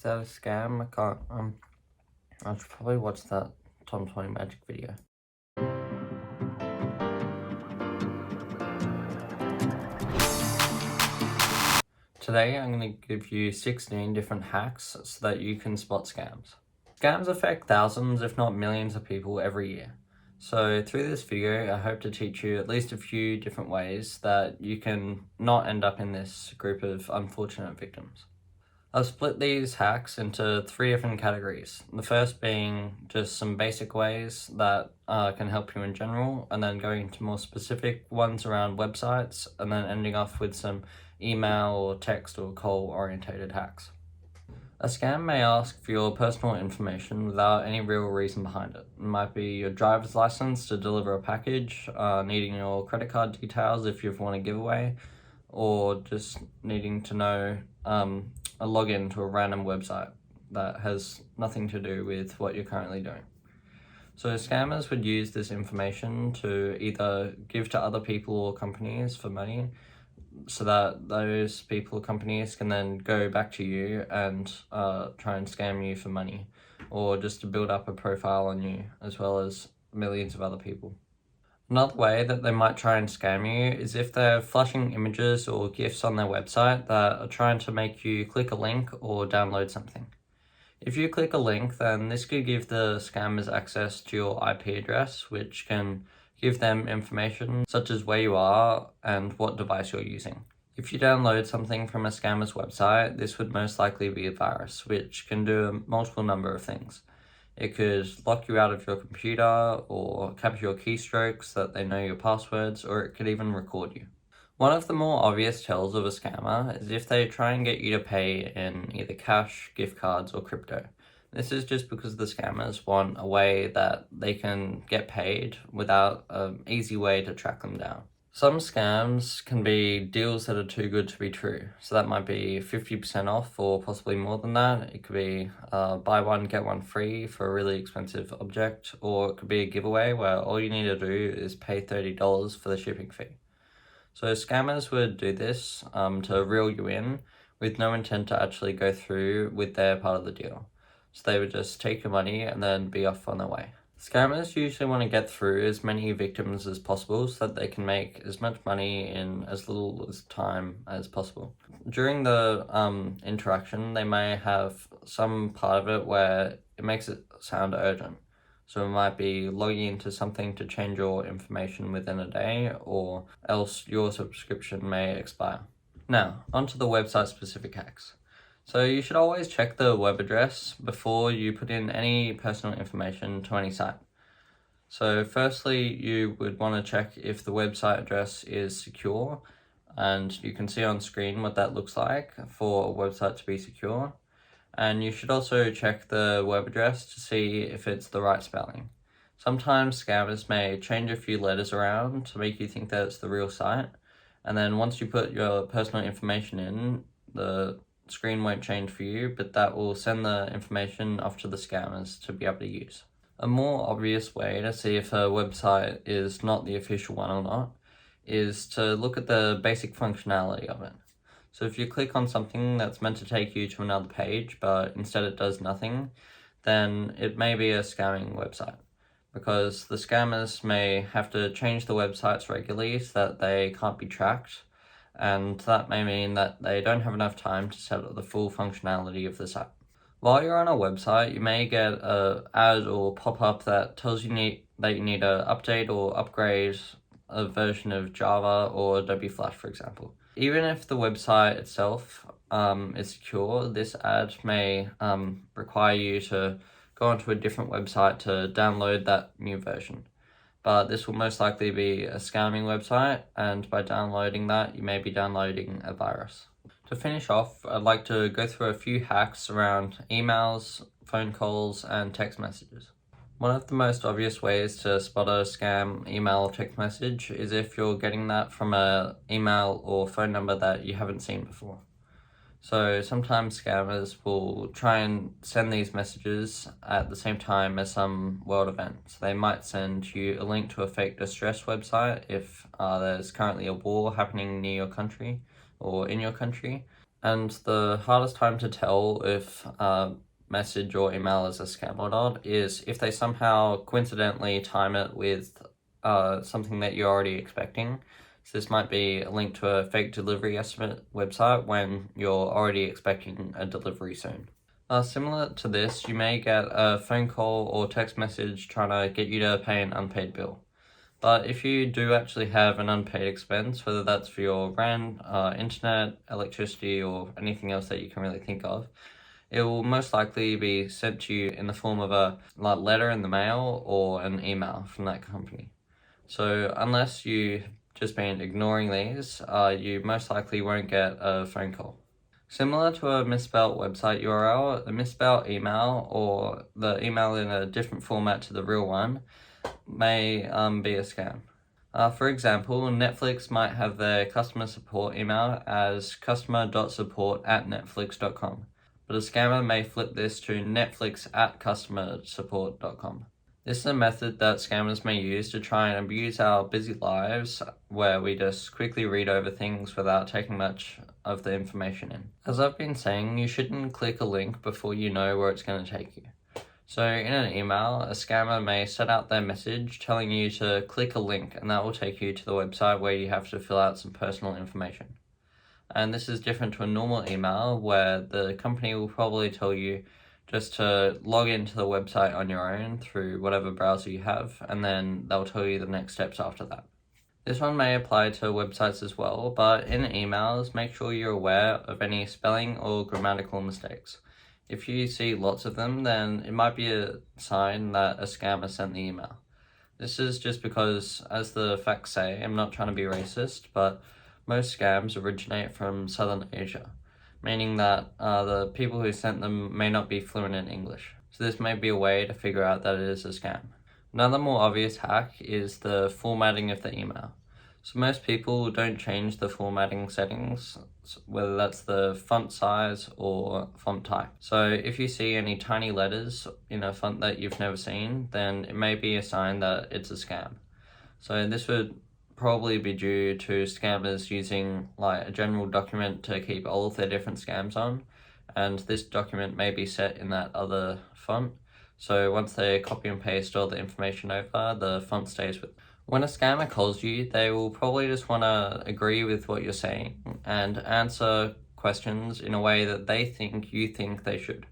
that a scam? I can't, I should probably watch that Tom 20 Magic video. Today I'm going to give you 16 different hacks so that you can spot scams. Scams affect thousands if not millions of people every year. So through this video I hope to teach you at least a few different ways that you can not end up in this group of unfortunate victims. I've split these hacks into 3 different categories. The first being just some basic ways that can help you in general, and then going into more specific ones around websites, and then ending off with some email or text or call orientated hacks. A scam may ask for your personal information without any real reason behind it. It might be your driver's license to deliver a package, needing your credit card details if you've won a giveaway, or just needing to know a login to a random website that has nothing to do with what you're currently doing. So scammers would use this information to either give to other people or companies for money, so that those people or companies can then go back to you and try and scam you for money, or just to build up a profile on you as well as millions of other people. Another way that they might try and scam you is if they're flashing images or GIFs on their website that are trying to make you click a link or download something. If you click a link, then this could give the scammers access to your IP address, which can give them information such as where you are and what device you're using. If you download something from a scammer's website, this would most likely be a virus, which can do a multiple number of things. It could lock you out of your computer or capture your keystrokes so that they know your passwords, or it could even record you. One of the more obvious tells of a scammer is if they try and get you to pay in either cash, gift cards, or crypto. This is just because the scammers want a way that they can get paid without an easy way to track them down. Some scams can be deals that are too good to be true. So that might be 50% off or possibly more than that. It could be buy one, get one free for a really expensive object, or it could be a giveaway where all you need to do is pay $30 for the shipping fee. So scammers would do this to reel you in with no intent to actually go through with their part of the deal. So they would just take your money and then be off on their way. Scammers usually want to get through as many victims as possible so that they can make as much money in as little as time as possible. During the interaction, they may have some part of it where it makes it sound urgent. So it might be logging into something to change your information within a day, or else your subscription may expire. Now, onto the website specific hacks. So you should always check the web address before you put in any personal information to any site. So firstly, you would want to check if the website address is secure, and you can see on screen what that looks like for a website to be secure. And you should also check the web address to see if it's the right spelling. Sometimes scammers may change a few letters around to make you think that it's the real site, and then once you put your personal information in, the screen won't change for you, but that will send the information off to the scammers to be able to use. A more obvious way to see if a website is not the official one or not is to look at the basic functionality of it. So if you click on something that's meant to take you to another page, but instead it does nothing, then it may be a scamming website, because the scammers may have to change the websites regularly so that they can't be tracked, and that may mean that they don't have enough time to set up the full functionality of the site. While you're on a website, you may get an ad or pop-up that tells you that you need to update or upgrade a version of Java or Adobe Flash, for example. Even if the website itself is secure, this ad may require you to go onto a different website to download that new version. But this will most likely be a scamming website, and by downloading that, you may be downloading a virus. To finish off, I'd like to go through a few hacks around emails, phone calls, and text messages. One of the most obvious ways to spot a scam email or text message is if you're getting that from an email or phone number that you haven't seen before. So sometimes scammers will try and send these messages at the same time as some world event. So they might send you a link to a fake distress website if there's currently a war happening near your country or in your country. And the hardest time to tell if a message or email is a scam or not is if they somehow coincidentally time it with something that you're already expecting. So this might be a link to a fake delivery estimate website when you're already expecting a delivery soon. Similar to this, you may get a phone call or text message trying to get you to pay an unpaid bill. But if you do actually have an unpaid expense, whether that's for your rent, internet, electricity, or anything else that you can really think of, it will most likely be sent to you in the form of a letter in the mail or an email from that company. So unless you've just been ignoring these, you most likely won't get a phone call. Similar to a misspelled website URL, a misspelled email or the email in a different format to the real one may be a scam. For example, Netflix might have their customer support email as customer.support@netflix.com, but a scammer may flip this to netflix@customersupport.com. This is a method that scammers may use to try and abuse our busy lives where we just quickly read over things without taking much of the information in. As I've been saying, you shouldn't click a link before you know where it's going to take you. So in an email, a scammer may set out their message telling you to click a link, and that will take you to the website where you have to fill out some personal information. And this is different to a normal email where the company will probably tell you just to log into the website on your own through whatever browser you have, and then they'll tell you the next steps after that. This one may apply to websites as well, but in emails, make sure you're aware of any spelling or grammatical mistakes. If you see lots of them, then it might be a sign that a scammer sent the email. This is just because, as the facts say, I'm not trying to be racist, but most scams originate from Southern Asia, meaning that the people who sent them may not be fluent in English. So this may be a way to figure out that it is a scam. Another more obvious hack is the formatting of the email. So most people don't change the formatting settings, whether that's the font size or font type. So if you see any tiny letters in a font that you've never seen, then it may be a sign that it's a scam. So this would probably be due to scammers using a general document to keep all of their different scams on, and this document may be set in that other font. So once they copy and paste all the information over, the font stays with. When a scammer calls you, they will probably just want to agree with what you're saying and answer questions in a way that they think you think they should.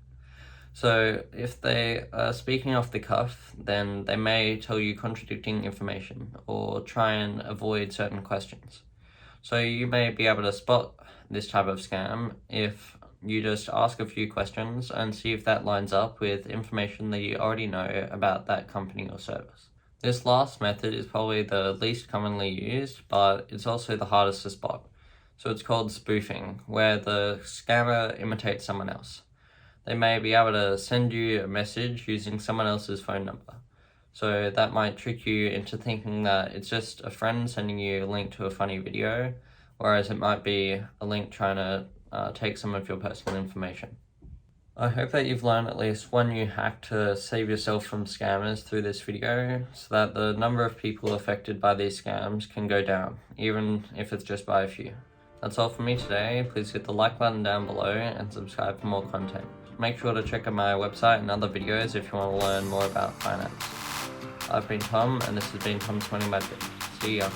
So if they are speaking off the cuff, then they may tell you contradicting information or try and avoid certain questions. So you may be able to spot this type of scam if you just ask a few questions and see if that lines up with information that you already know about that company or service. This last method is probably the least commonly used, but it's also the hardest to spot. So it's called spoofing, where the scammer imitates someone else. They may be able to send you a message using someone else's phone number. So that might trick you into thinking that it's just a friend sending you a link to a funny video, whereas it might be a link trying to take some of your personal information. I hope that you've learned at least one new hack to save yourself from scammers through this video, so that the number of people affected by these scams can go down, even if it's just by a few. That's all from me today. Please hit the like button down below and subscribe for more content. Make sure to check out my website and other videos if you want to learn more about finance. I've been Tom, and this has been Tom's Money Magic. See ya.